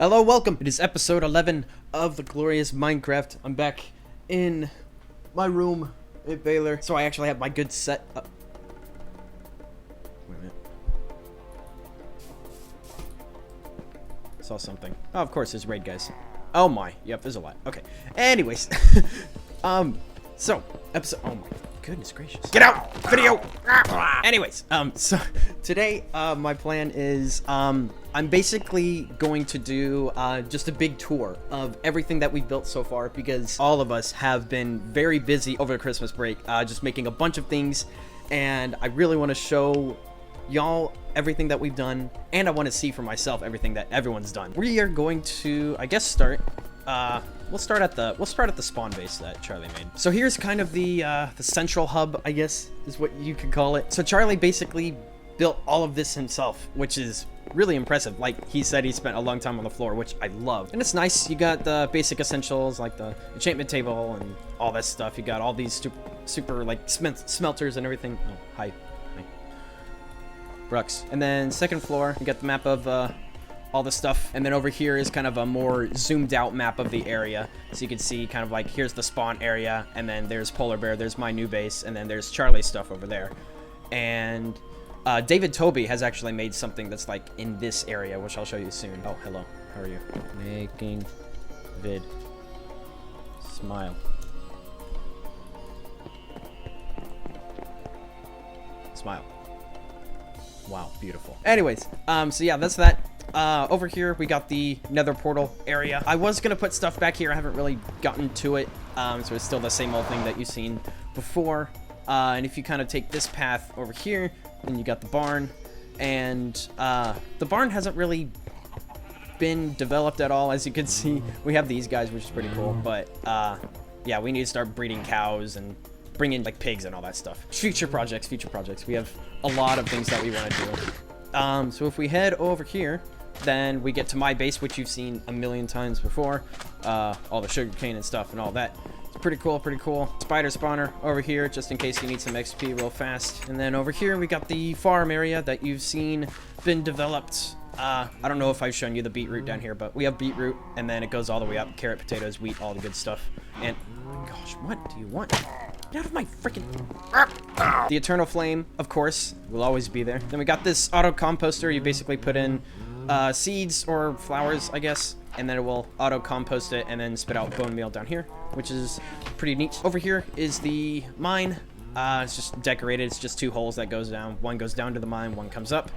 Hello, welcome. It is episode 11 of the glorious Minecraft. I'm back in my room at Baylor, so I actually have my good set up. Wait a minute. Saw something. Oh, of course, there's raid guys. Oh my. Yep, there's a lot. Okay. Anyways, so episode. Oh my goodness gracious. Get out! Video. Anyways, so today, my plan is, I'm basically going to do just a big tour of everything that we've built so far because all of us have been very busy over the Christmas break, just making a bunch of things, and I really want to show y'all everything that we've done, and I want to see for myself everything that everyone's done. We are going to, I guess, we'll start at the spawn base that Charlie made. So here's kind of the central hub, I guess, is what you could call it. So Charlie basically built all of this himself, which is really impressive. Like he said, he spent a long time on the floor, which I love. And it's nice. You got the basic essentials like the enchantment table and all that stuff. You got all these super like smelters and everything. Oh, hi. Brooks. And then second floor, you got the map of all the stuff, and then over here is kind of a more zoomed out map of the area, so you can see kind of like here's the spawn area, and then there's Polar Bear, there's my new base, and then there's Charlie's stuff over there. And David Toby has actually made something that's like in this area, which I'll show you soon. Oh, hello, how are you? Making vid. Smile. Smile. Wow, beautiful. Anyways, so yeah, that's that. Over here, we got the Nether portal area. I was gonna put stuff back here. I haven't really gotten to it. So it's still the same old thing that you've seen before. And if you kind of take this path over here, then you got the barn. And the barn hasn't really been developed at all. As you can see, we have these guys, which is pretty cool. But yeah, we need to start breeding cows and bring in like pigs and all that stuff. Future projects. We have a lot of things that we want to do. So if we head over here, then we get to my base, which you've seen a million times before. All the sugarcane and stuff and all that. It's pretty cool. Spider spawner over here, just in case you need some XP real fast. And then over here, we got the farm area that you've seen been developed. I don't know if I've shown you the beetroot down here, but we have beetroot, and then it goes all the way up. Carrot, potatoes, wheat, all the good stuff. And, oh my gosh, what do you want? Get out of my freaking... The Eternal Flame, of course, will always be there. Then we got this auto composter. You basically put in seeds or flowers, I guess, and then it will auto compost it and then spit out bone meal down here, which is pretty neat. Over here is the mine. It's just decorated. It's just two holes that goes down. One goes down to the mine, one comes up,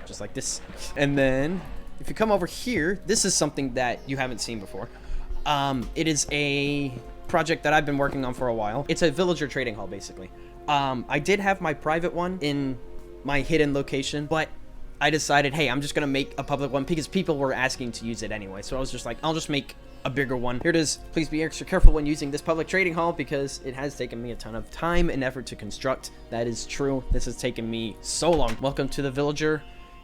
just like this. And then if you come over here, this is something that you haven't seen before. It is a project that I've been working on for a while. It's a villager trading hall, basically. I did have my private one in my hidden location, but I decided, hey, I'm just gonna make a public one because people were asking to use it anyway. So I was just like, I'll just make a bigger one. Here it is. Please be extra careful when using this public trading hall because it has taken me a ton of time and effort to construct. That is true. This has taken me so long. Welcome to the villager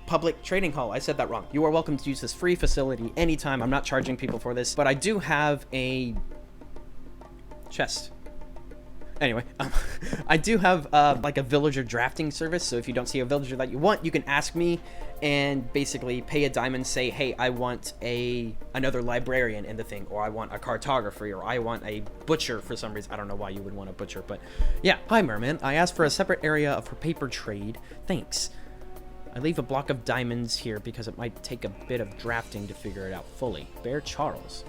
public trading hall. I said that wrong. You are welcome to use this free facility anytime. I'm not charging people for this, but I do have a chest. Anyway, I do have like a villager drafting service, so if you don't see a villager that you want, you can ask me and basically pay a diamond, say, hey, I want another librarian in the thing, or I want a cartographer, or I want a butcher for some reason. I don't know why you would want a butcher, but yeah. Hi, Merman. I asked for a separate area for paper trade. Thanks. I leave a block of diamonds here because it might take a bit of drafting to figure it out fully. Bear Charles.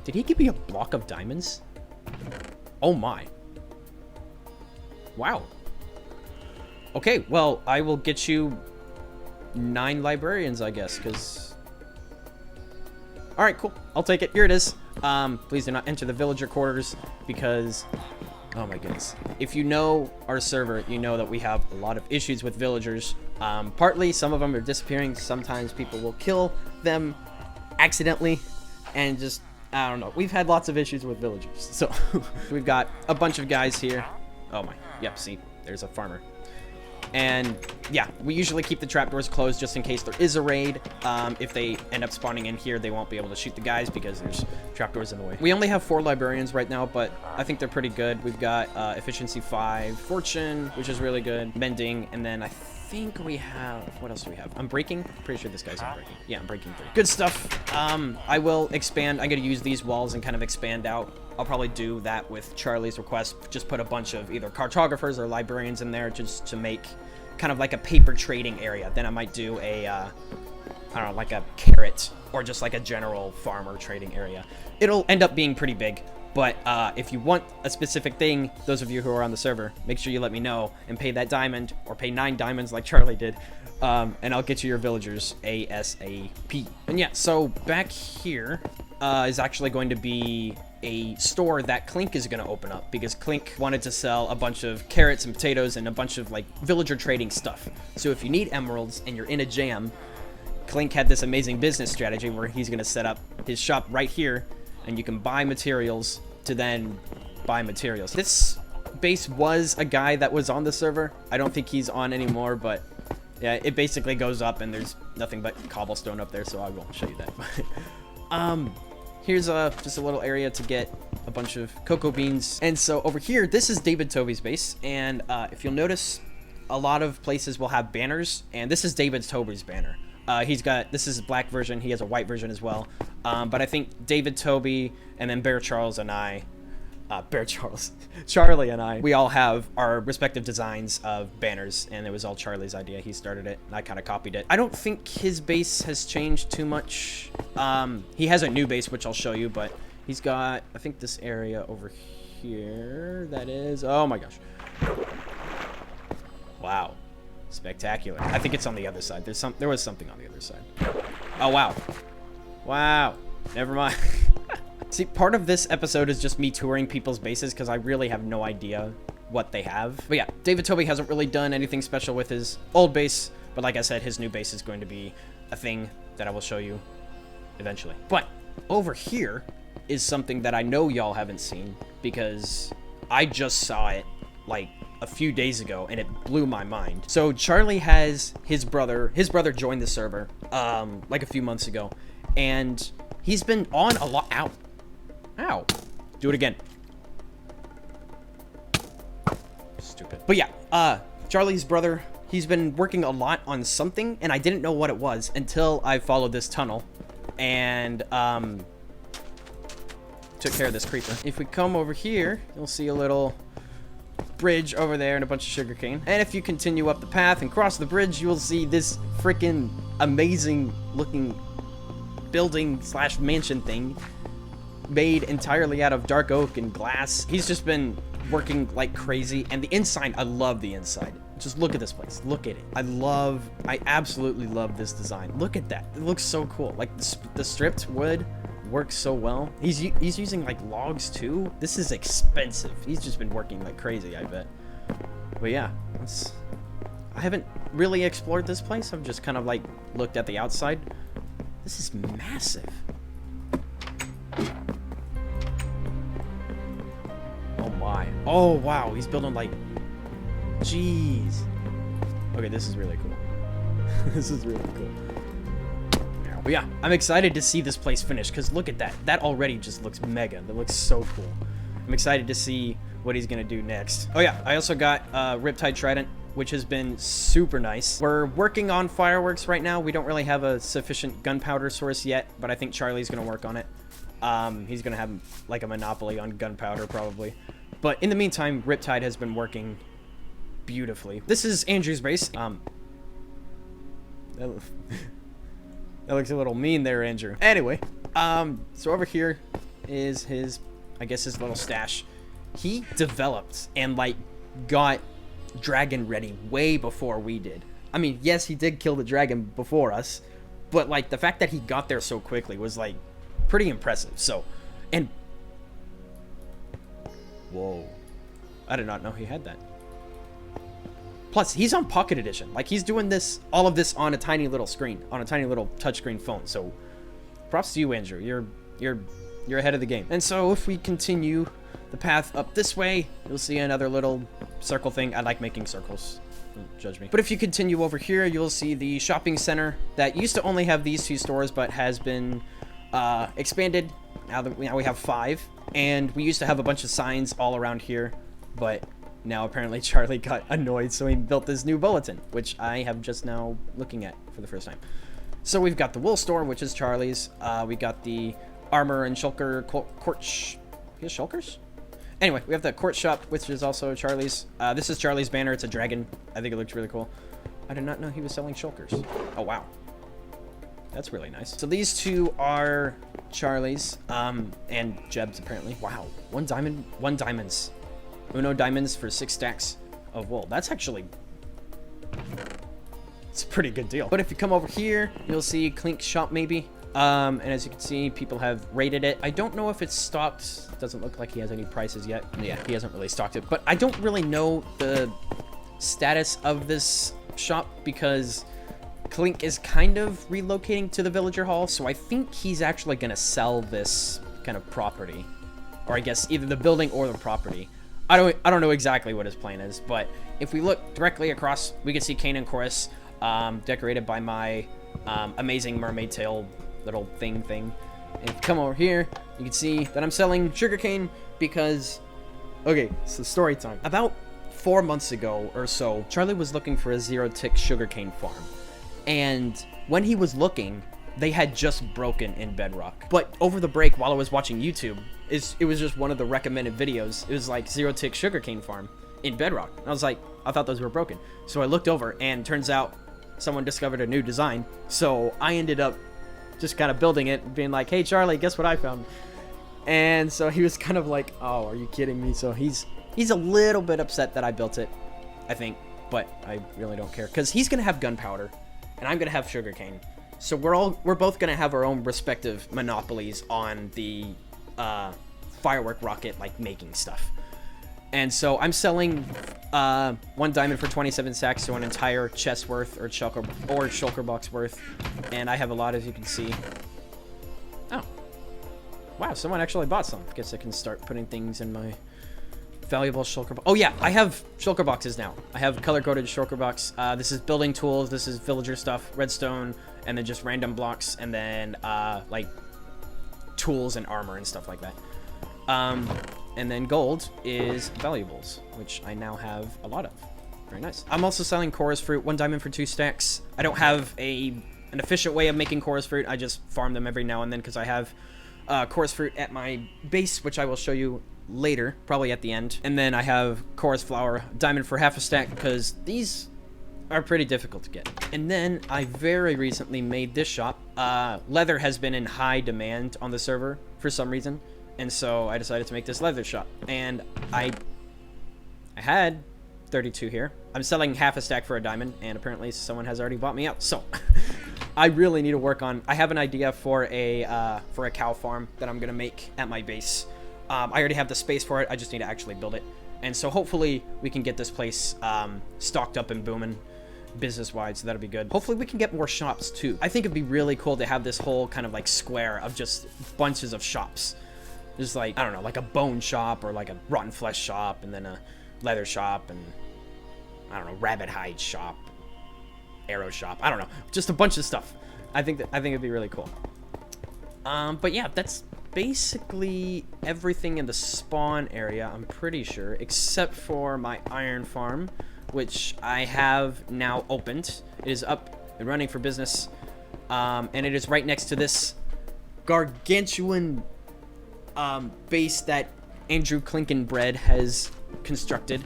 Did he give me a block of diamonds? Oh my. Wow. Okay, well, I will get you 9 librarians, I guess, because... Alright, cool. I'll take it. Here it is. Please do not enter the villager quarters, because... Oh my goodness. If you know our server, you know that we have a lot of issues with villagers. Partly, some of them are disappearing. Sometimes people will kill them accidentally, and just... I don't know. We've had lots of issues with villagers. So, we've got a bunch of guys here. Oh my. Yep, see, there's a farmer. And yeah, we usually keep the trapdoors closed just in case there is a raid. If they end up spawning in here, they won't be able to shoot the guys because there's trapdoors in the way. We only have 4 librarians right now, but I think they're pretty good. We've got efficiency 5, fortune, which is really good, mending, and then I think we have, what else do we have? I'm breaking. Pretty sure this guy's on breaking. Yeah, I'm breaking 3. Good stuff. I will expand. I'm gonna use these walls and kind of expand out. I'll probably do that with Charlie's request. Just put a bunch of either cartographers or librarians in there just to make kind of like a paper trading area. Then I might do a, I don't know, like a carrot or just like a general farmer trading area. It'll end up being pretty big. But if you want a specific thing, those of you who are on the server, make sure you let me know and pay that diamond or pay 9 diamonds like Charlie did. And I'll get you your villagers ASAP. And yeah, so back here is actually going to be a store that Clink is going to open up because Clink wanted to sell a bunch of carrots and potatoes and a bunch of like villager trading stuff. So if you need emeralds and you're in a jam, Clink had this amazing business strategy where he's going to set up his shop right here and you can buy materials to then buy materials. This base was a guy that was on the server. I don't think he's on anymore, but yeah, it basically goes up and there's nothing but cobblestone up there, so I won't show you that. Here's just a little area to get a bunch of cocoa beans. And so over here, this is David Toby's base. And if you'll notice, a lot of places will have banners. And this is David Toby's banner. This is a black version. He has a white version as well. But I think David Toby and then Charlie and I, we all have our respective designs of banners, and it was all Charlie's idea. He started it, and I kind of copied it. I don't think his base has changed too much. He has a new base, which I'll show you, but he's got, I think, this area over here. That is, oh my gosh. Wow. Spectacular. I think it's on the other side. There was something on the other side. Oh, wow. Wow. Never mind. See, part of this episode is just me touring people's bases because I really have no idea what they have. But yeah, David Toby hasn't really done anything special with his old base, but like I said, his new base is going to be a thing that I will show you eventually. But over here is something that I know y'all haven't seen because I just saw it like a few days ago and it blew my mind. So Charlie has his brother joined the server like a few months ago, and he's been on a lot. Ow. Do it again. Stupid. But yeah, Charlie's brother, he's been working a lot on something, and I didn't know what it was until I followed this tunnel and took care of this creeper. If we come over here, you'll see a little bridge over there and a bunch of sugarcane. And if you continue up the path and cross the bridge, you will see this freaking amazing looking building slash mansion thing made entirely out of dark oak and glass. He's just been working like crazy, and the inside, I love the inside. Just look at this place. Look at it. I absolutely love this design. Look at that. It looks so cool. Like the stripped wood works so well. He's using like logs too. This is expensive. He's just been working like crazy, I bet. But yeah, I haven't really explored this place. I've just kind of like looked at the outside. This is massive. Oh my. Oh wow, he's building like, jeez. Okay, this is really cool. This is really cool. But yeah, I'm excited to see this place finished because look at that. That already just looks mega. That looks so cool. I'm excited to see what he's gonna do next. Oh yeah, I also got Riptide Trident, which has been super nice. We're working on fireworks right now. We don't really have a sufficient gunpowder source yet, but I think Charlie's gonna work on it. He's gonna have like a monopoly on gunpowder probably. But in the meantime, Riptide has been working beautifully. This is Andrew's base. That looks a little mean there, Andrew. Anyway, so over here is his, I guess, his little stash. He developed and like got dragon ready way before we did. I mean, yes, he did kill the dragon before us, but like the fact that he got there so quickly was like pretty impressive. So, and whoa, I did not know he had that. Plus, he's on Pocket Edition. Like, he's doing this, all of this on a tiny little screen, on a tiny little touchscreen phone. So, props to you, Andrew. You're ahead of the game. And so, if we continue the path up this way, you'll see another little circle thing. I like making circles. Don't judge me. But if you continue over here, you'll see the shopping center that used to only have these 2 stores, but has been expanded. Now we have 5, and we used to have a bunch of signs all around here, but now apparently Charlie got annoyed, so he built this new bulletin, which I have just now looking at for the first time. So we've got the wool store, which is Charlie's. We got the armor and shulker court. He has shulkers? Anyway, we have the court shop, which is also Charlie's. This is Charlie's banner. It's a dragon. I think it looks really cool. I did not know he was selling shulkers. Oh, wow. That's really nice. So these 2 are Charlie's, and Jeb's apparently. Wow. 1 diamond, 1 diamonds. Uno diamonds for 6 stacks of wool. That's actually... it's a pretty good deal. But if you come over here, you'll see Clink's shop maybe. And as you can see, people have rated it. I don't know if it's stocked. Doesn't look like he has any prices yet. Yeah, he hasn't really stocked it. But I don't really know the status of this shop because Clink is kind of relocating to the villager hall. So I think he's actually going to sell this kind of property. Or I guess either the building or the property. I don't know exactly what his plan is. But if we look directly across, we can see Kane and Chorus decorated by my amazing mermaid tail little thing. And if you come over here, you can see that I'm selling sugarcane because, okay, so story time. About 4 months ago or so, Charlie was looking for a 0-tick sugarcane farm. And when he was looking, they had just broken in Bedrock. But over the break, while I was watching YouTube, it was just one of the recommended videos. It was like 0-tick sugarcane farm in Bedrock. And I was like, I thought those were broken. So I looked over and turns out someone discovered a new design. So I ended up just kind of building it and being like, hey, Charlie, guess what I found? And so he was kind of like, oh, are you kidding me? So he's a little bit upset that I built it, I think. But I really don't care because he's going to have gunpowder and I'm going to have sugarcane. So we're both going to have our own respective monopolies on the firework rocket, like making stuff. And so I'm selling 1 diamond for 27 stacks, so an entire chest worth or shulker box worth. And I have a lot, as you can see. Oh. Wow, someone actually bought some. Guess I can start putting things in my valuable shulker box. Oh yeah, I have shulker boxes now. I have color-coded shulker box. This is building tools, this is villager stuff, redstone, and then just random blocks, and then like tools and armor and stuff like that. And then gold is valuables, which I now have a lot of. Very nice. I'm also selling chorus fruit, 1 diamond for 2 stacks. I don't have an efficient way of making chorus fruit. I just farm them every now and then because I have chorus fruit at my base, which I will show you later, probably at the end. And then I have chorus flour, diamond for half a stack because these are pretty difficult to get. And then I very recently made this shop. Leather has been in high demand on the server for some reason. And so I decided to make this leather shop. And I had 32 here. I'm selling half a stack for a diamond, and apparently someone has already bought me out. So I really need to work on... I have an idea for a cow farm that I'm going to make at my base. I already have the space for it. I just need to actually build it. And so hopefully we can get this place stocked up and booming business-wide, so that'll be good. Hopefully we can get more shops, too. I think it'd be really cool to have this whole kind of like square of just bunches of shops. Just like, I don't know, like a bone shop or like a rotten flesh shop and then a leather shop and, I don't know, rabbit hide shop, arrow shop. I don't know, just a bunch of stuff. I think it'd be really cool. But yeah, that's basically everything in the spawn area, I'm pretty sure, except for my iron farm, which I have now opened. It is up and running for business, and it is right next to this gargantuan base that Andrew Clinkenbread has constructed,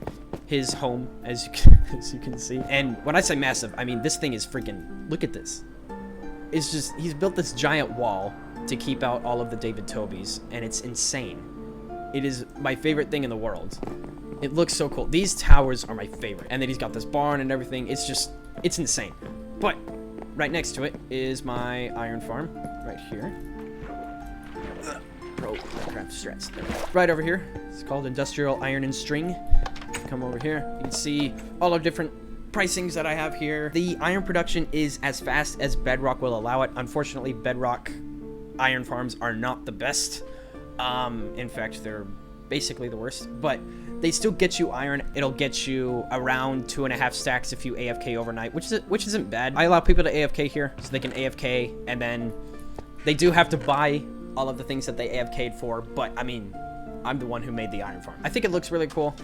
his home, as you can see. And when I say massive, I mean this thing is freaking, look at this. It's just, he's built this giant wall to keep out all of the David Tobies, and it's insane. It is my favorite thing in the world. It looks so cool. These towers are my favorite. And then he's got this barn and everything. It's just, it's insane. But right next to it is my iron farm, right here. Pro Minecraft strats. Right over here, it's called Industrial Iron and String. Come over here, you can see all of different pricings that I have here. The iron production is as fast as Bedrock will allow it. Unfortunately, Bedrock iron farms are not the best. In fact, they're basically the worst, but they still get you iron. It'll get you around 2.5 stacks if you AFK overnight, which isn't bad. I allow people to AFK here so they can AFK, and then they do have to buy all of the things that they AFK'd for, but I mean, I'm the one who made the iron farm. I think it looks really cool.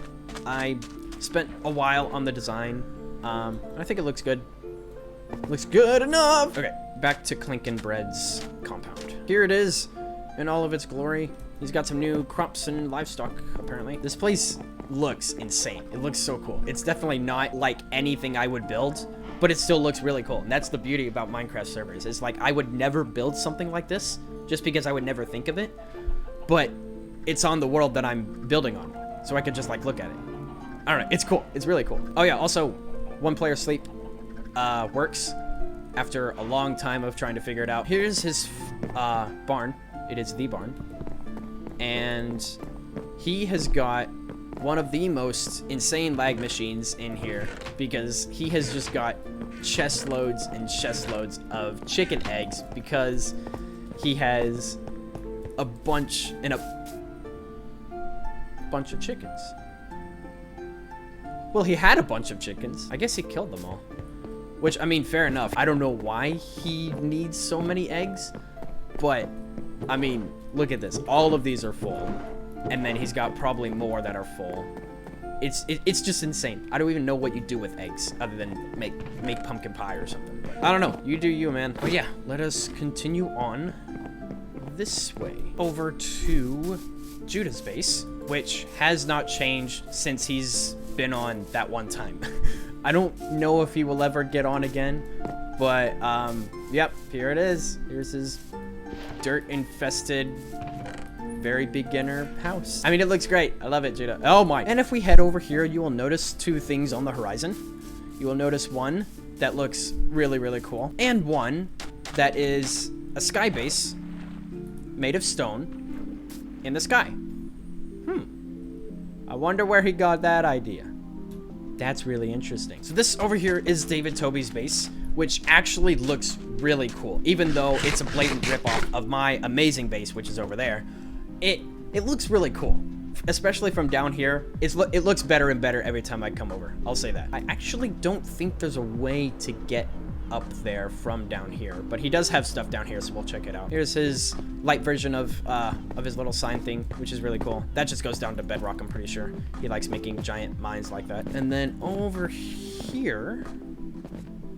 I spent a while on the design. I think it looks good. Looks good enough. Okay, back to Clinkin Bread's compound. Here it is in all of its glory. He's got some new crops and livestock, apparently. This place looks insane. It looks so cool. It's definitely not like anything I would build, but it still looks really cool. And that's the beauty about Minecraft servers. It's like I would never build something like this just because I would never think of it, but it's on the world that I'm building on, so I could just like look at it. I don't know, it's cool. It's really cool. Oh yeah, also, one player sleep works after a long time of trying to figure it out. Here's his barn. It is the barn. And he has got one of the most insane lag machines in here because he has just got chest loads and chest loads of chicken eggs because he has a bunch of chickens. Well, he had a bunch of chickens. I guess he killed them all. Which, I mean, fair enough. I don't know why he needs so many eggs, but, I mean, look at this. All of these are full, and then he's got probably more that are full. It's just insane. I don't even know what you do with eggs other than make pumpkin pie or something. But I don't know. You do you, man. But yeah, let us continue on this way over to Judah's base, which has not changed since he's been on that one time. I don't know if he will ever get on again, but yep, here it is. Here's his dirt infested, very beginner house. I mean, it looks great. I love it, Judah. Oh my. And if we head over here, you will notice two things on the horizon. You will notice one that looks really, really cool, and one that is a sky base made of stone in the sky. I wonder where he got that idea. That's really interesting. So this over here is David Toby's base, which actually looks really cool. Even though it's a blatant ripoff of my amazing base, which is over there, it looks really cool. Especially from down here. It looks better and better every time I come over. I'll say that. I actually don't think there's a way to get up there from down here, but he does have stuff down here, so we'll check it out. Here's his light version of his little sign thing, which is really cool. That just goes down to bedrock, I'm pretty sure. He likes making giant mines like that. And then over here,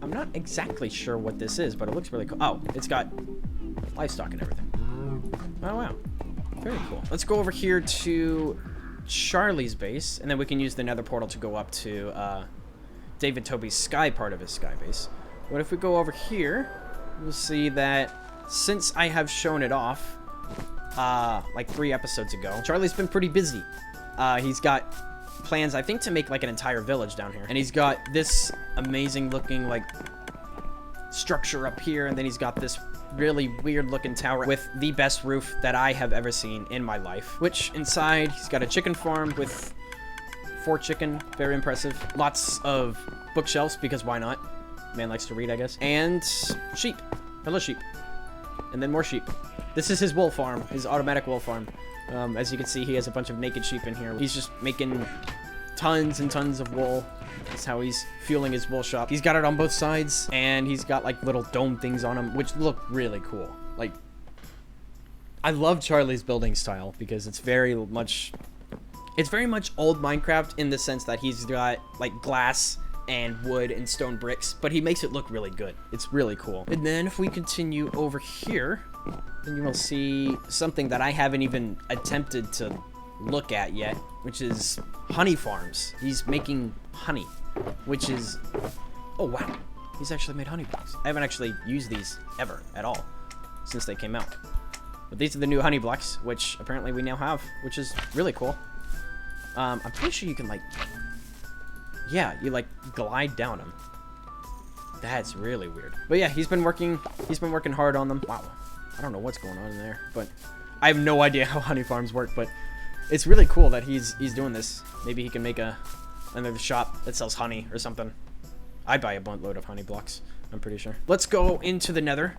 I'm not exactly sure what this is, but it looks really cool. Oh, it's got livestock and everything. Oh, wow. Very cool. Let's go over here to Charlie's base, and then we can use the nether portal to go up to David Toby's sky part of his sky base. But if we go over here, we'll see that since I have shown it off, like 3 episodes ago, Charlie's been pretty busy. He's got plans, I think, to make like an entire village down here. And he's got this amazing looking like structure up here, and then he's got this really weird looking tower with the best roof that I have ever seen in my life. Which inside, he's got a chicken farm with 4 chicken, very impressive. Lots of bookshelves, because why not? Man likes to read, I guess. And sheep. Hello, sheep. And then more sheep. This is his wool farm, his automatic wool farm. As you can see, he has a bunch of naked sheep in here. He's just making tons and tons of wool. That's how he's fueling his wool shop. He's got it on both sides, and he's got like little dome things on him, which look really cool. Like, I love Charlie's building style because it's very much old Minecraft in the sense that he's got like glass and wood and stone bricks, but he makes it look really good. It's really cool. And then if we continue over here, then you will see something that I haven't even attempted to look at yet, which is honey farms. He's making honey, which is, oh wow, he's actually made honey blocks. I haven't actually used these ever at all since they came out, but these are the new honey blocks, which apparently we now have, which is really cool. I'm pretty sure you can like, yeah, you like glide down them. That's really weird. But yeah, he's been working hard on them. Wow, I don't know what's going on in there, but I have no idea how honey farms work, but it's really cool that he's doing this. Maybe he can make another shop that sells honey or something. I'd buy a buttload of honey blocks, I'm pretty sure. Let's go into the nether,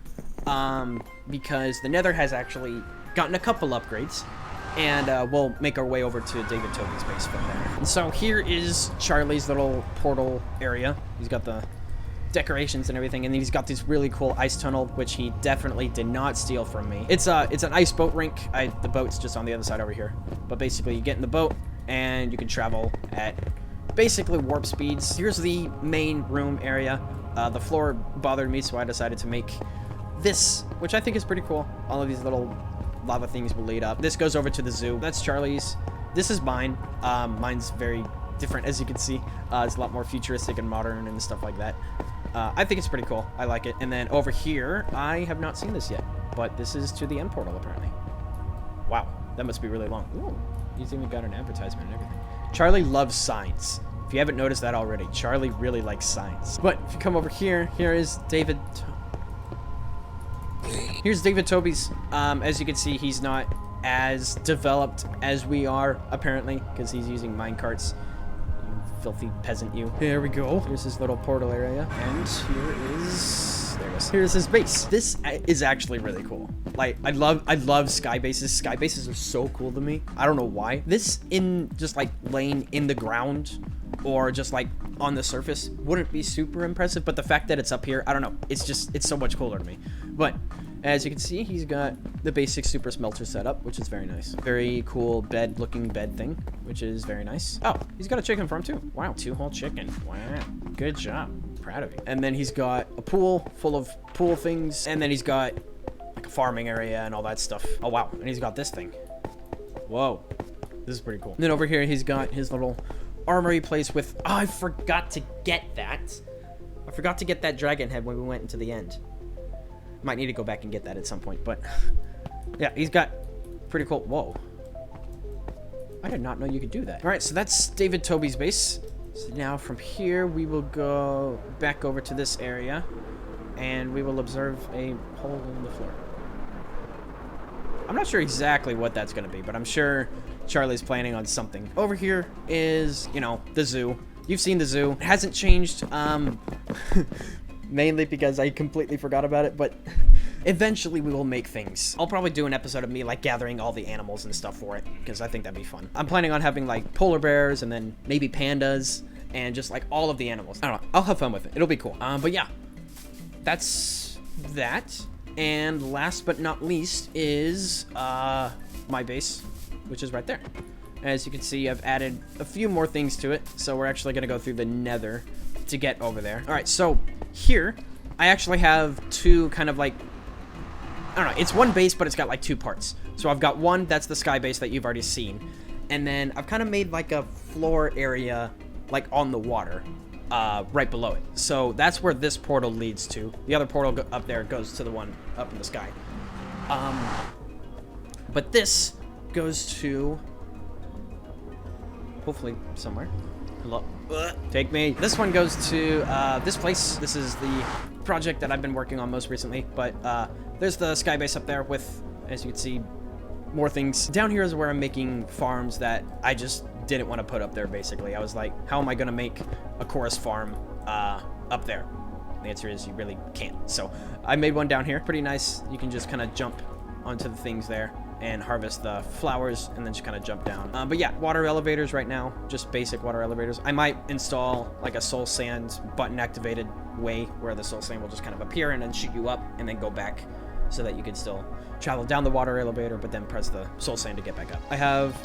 because the nether has actually gotten a couple upgrades. and we'll make our way over to David Toby's base from there. And so here is Charlie's little portal area. He's got the decorations and everything, and then he's got this really cool ice tunnel, which he definitely did not steal from me. It's an ice boat rink. The boat's just on the other side over here. But basically, you get in the boat, and you can travel at basically warp speeds. Here's the main room area. The floor bothered me, so I decided to make this, which I think is pretty cool. All of these little lava things will lead up. This goes over to the zoo. That's Charlie's. This is mine. Mine's very different, as you can see. It's a lot more futuristic and modern and stuff like that. I think it's pretty cool. I like it. And then over here, I have not seen this yet, but this is to the end portal, apparently. Wow, that must be really long. Ooh, he's even got an advertisement and everything. Charlie loves signs. If you haven't noticed that already, Charlie really likes signs. But if you come over here, here is David. Here's David Toby's. As you can see, he's not as developed as we are, apparently, because he's using minecarts. Filthy peasant, you. There we go. Here's his little portal area, and here is, there it is. Here's his base. This is actually really cool. Like, I love sky bases. Sky bases are so cool to me. I don't know why. This in just like laying in the ground or just like on the surface wouldn't be super impressive, but the fact that it's up here, I don't know. It's so much cooler to me. But as you can see, he's got the basic super smelter setup, which is very nice. Very cool looking bed thing, which is very nice. Oh, he's got a chicken farm too. Wow, 2-whole chicken. Wow, good job. Proud of you. And then he's got a pool full of pool things, and then he's got like a farming area and all that stuff. Oh wow, and he's got this thing. Whoa, this is pretty cool. And then over here, he's got his little armory place with, oh, I forgot to get that. I forgot to get that dragon head when we went into the end. Might need to go back and get that at some point, but yeah, he's got pretty cool. Whoa, I did not know you could do that. All right, so that's David Toby's base. So now from here, we will go back over to this area, and we will observe a hole in the floor. I'm not sure exactly what that's going to be, but I'm sure Charlie's planning on something. Over here is, you know, the zoo. You've seen the zoo. It hasn't changed, mainly because I completely forgot about it, but eventually we will make things. I'll probably do an episode of me like gathering all the animals and stuff for it, because I think that'd be fun. I'm planning on having like polar bears and then maybe pandas and just like all of the animals. I don't know. I'll have fun with it. It'll be cool. But yeah, that's that. And last but not least is my base, which is right there. As you can see, I've added a few more things to it, so we're actually gonna go through the Nether to get over there. All right, so here I actually have two kind of like, I don't know, it's one base, but it's got like two parts. So I've got one that's the sky base that you've already seen, and then I've kind of made like a floor area like on the water right below it. So that's where this portal leads to. The other portal up there goes to the one up in the sky. But this goes to hopefully somewhere. Hello. Take me. This one goes to this place. This is the project that I've been working on most recently, but there's the sky base up there with, as you can see, more things. Down here is where I'm making farms that I just didn't want to put up there, basically. I was like, how am I going to make a chorus farm up there? The answer is you really can't. So I made one down here. Pretty nice. You can just kind of jump onto the things there and harvest the flowers and then just kind of jump down. But yeah, water elevators right now, just basic water elevators. I might install like a soul sand button activated way where the soul sand will just kind of appear and then shoot you up and then go back so that you can still travel down the water elevator, but then press the soul sand to get back up. I have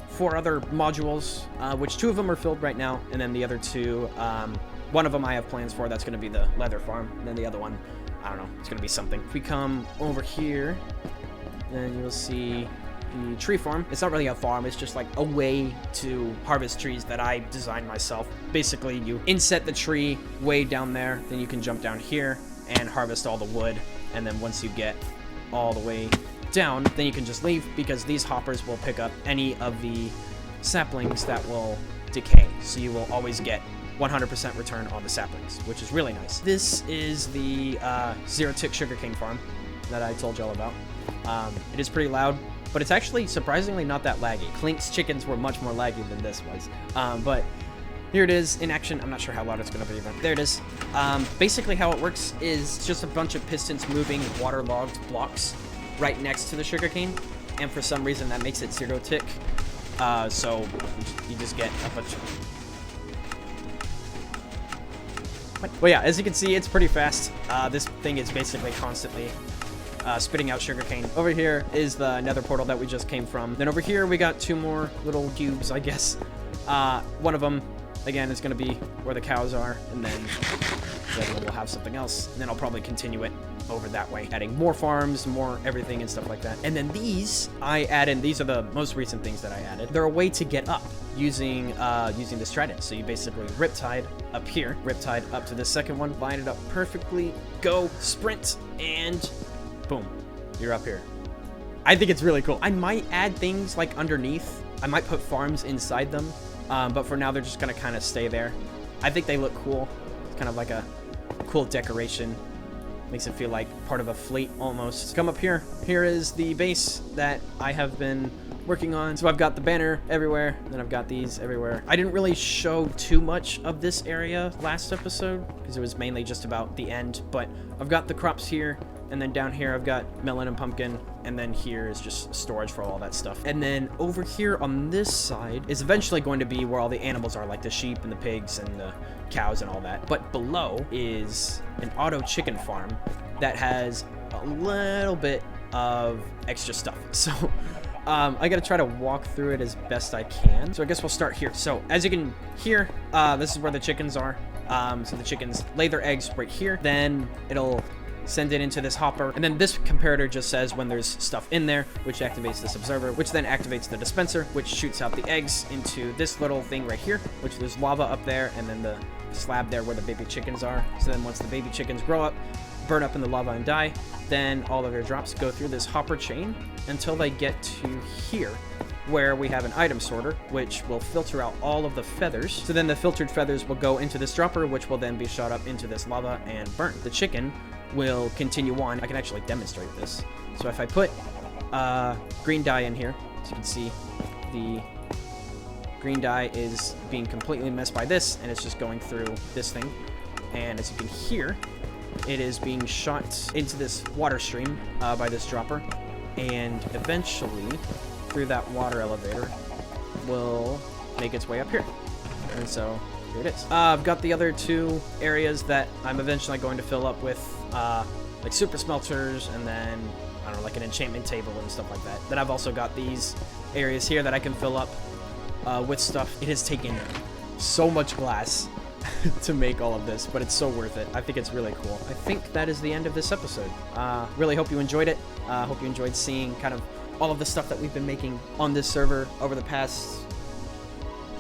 4 other modules, which 2 of them are filled right now, and then the other 2, one of them I have plans for. That's going to be the leather farm, and then the other one, I don't know, it's going to be something. If we come over here, then you'll see the tree farm. It's not really a farm, it's just like a way to harvest trees that I designed myself. Basically, you inset the tree way down there, then you can jump down here and harvest all the wood, and then once you get all the way down, then you can just leave, because these hoppers will pick up any of the saplings that will decay, so you will always get 100% return on the saplings, which is really nice. This is the zero-tick sugarcane farm that I told y'all about. It is pretty loud, but it's actually surprisingly not that laggy. Clink's chickens were much more laggy than this was. But here it is in action. I'm not sure how loud it's going to be, but there it is. Basically how it works is just a bunch of pistons moving waterlogged blocks right next to the sugarcane. and for some reason that makes it 0 tick. So you just get a bunch of... Well, yeah, as you can see, it's pretty fast. This thing is basically constantly spitting out sugarcane. Over here is the nether portal that we just came from. Then over here, we got 2 more little cubes, I guess. One of them, again, is going to be where the cows are, and then the other one will have something else. And then I'll probably continue it over that way, adding more farms, more everything and stuff like that. And then these, I add in, these are the most recent things that I added. They're a way to get up using this trident. So you basically riptide up here, riptide up to the second one, line it up perfectly, go, sprint, and boom, you're up here. I think it's really cool. I might add things like underneath. I might put farms inside them, but for now they're just gonna kind of stay there. I think they look cool. It's kind of like a cool decoration. Makes it feel like part of a fleet almost. Come up here. Here is the base that I have been working on. So I've got the banner everywhere, then I've got these everywhere. I didn't really show too much of this area last episode because it was mainly just about the end, but I've got the crops here, and then down here I've got melon and pumpkin, and then here is just storage for all that stuff. And then over here on this side is eventually going to be where all the animals are, like the sheep and the pigs and the cows and all that. But below is an auto chicken farm that has a little bit of extra stuff. So I gotta try to walk through it as best I can. So I guess we'll start here. So as you can hear, this is where the chickens are. So the chickens lay their eggs right here. Then it'll send it into this hopper, and then this comparator just says when there's stuff in there, which activates this observer, which then activates the dispenser, which shoots out the eggs into this little thing right here, which there's lava up there, and then the slab there where the baby chickens are. So then once the baby chickens grow up, burn up in the lava and die, then all of their drops go through this hopper chain until they get to here, where we have an item sorter, which will filter out all of the feathers. So then the filtered feathers will go into this dropper, which will then be shot up into this lava and burnt. The chicken will continue on. I can actually demonstrate this. So if I put green dye in here, as you can see, the green dye is being completely messed by this, and it's just going through this thing. And as you can hear, it is being shot into this water stream by this dropper, and eventually through that water elevator will make its way up here. And so here it is. I've got the other 2 areas that I'm eventually going to fill up with like super smelters, and then I don't know, like an enchantment table and stuff like that. Then I've also got these areas here that I can fill up with stuff. It has taken so much glass to make all of this, but it's so worth it. I think it's really cool. I think that is the end of this episode. Really hope you enjoyed it. Hope you enjoyed seeing kind of all of the stuff that we've been making on this server over the past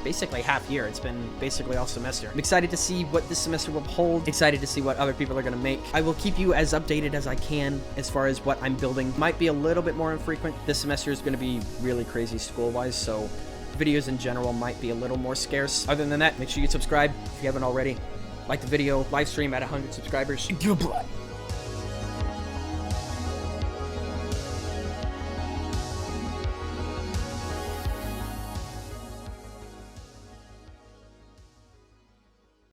basically half year. It's been basically all semester. I'm excited to see what this semester will hold. Excited to see what other people are going to make. I will keep you as updated as I can as far as what I'm building. Might be a little bit more infrequent. This semester is going to be really crazy school-wise, so videos in general might be a little more scarce. Other than that, make sure you subscribe if you haven't already. Like the video, live stream at 100 subscribers. Goodbye.